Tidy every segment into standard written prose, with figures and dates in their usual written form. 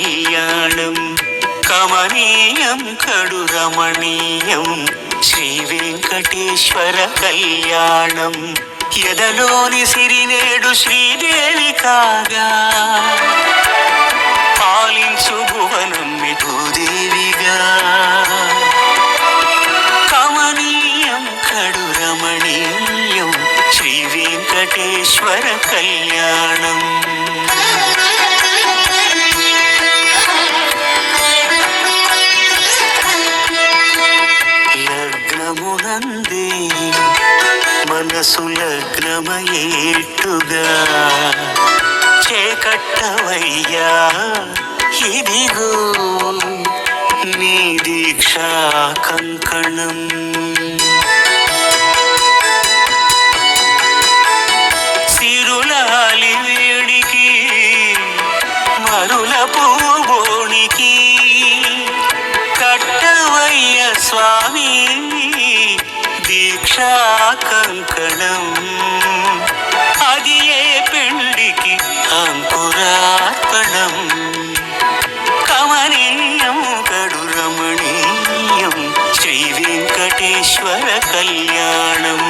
కళ్యాణం కమనీయం కడు రమణీయం శ్రీ వెంకటేశ్వర కళ్యాణం ఎదలోని సిరినేడు శ్రీదేవి కాగా పాలించు భువనం భూదేవిగా కమనీయం కడు రమణీయం శ్రీ వెంకటేశ్వర కళ్యాణం లగ్నమునందే మనసు లగ్నమయేట్టుగా చేకట్టవయ్యా ఇదిగో నీ దీక్షా కంకణం సిరులాలి వేడికి మరుల పూబోనికి కట్టవయ్య స్వామి దీక్షా కంకణం అది ఏ పెండికి అంకురార్పణం కమనీయం కడు రమణీయం శ్రీ వెంకటేశ్వర కళ్యాణం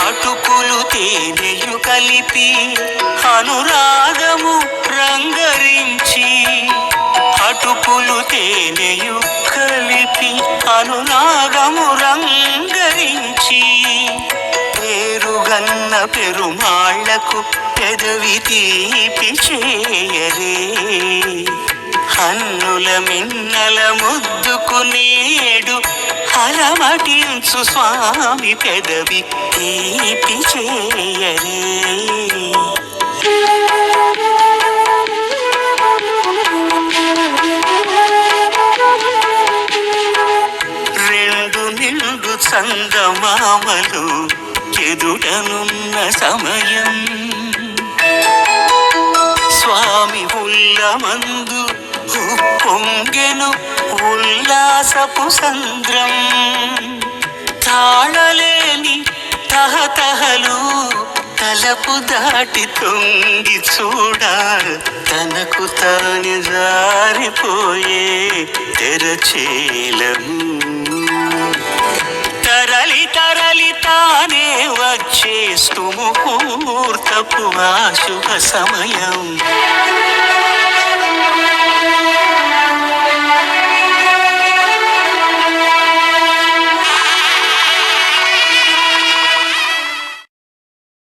అటుకులు తేనెయు కలిపి అనురాగము రంగరించి అటుకులు తేనెయు కలిపి అనురాగము రంగరించి పేరుగన్న పెరుమాళ్లకు పెదవి తీపి చేయరే హన్నుల మిన్నల ముద్దుకు నేడు అలమటించు స్వామి పెదవి తీపి చేయరే రెండు నిండు చందమామలు ఎదుటనున్న సమయం స్వామి ఉల్లమందు పొంగెను ఉల్లాసపు సంద్రం తాళలేని తహతహలు తలపు దాటి తొంగి చూడ తనకు తాను జారిపోయే తెరచేలము తరలి తరలి తానే వచ్చేస్తు ముహూర్తపు ఆ శుభ సమయం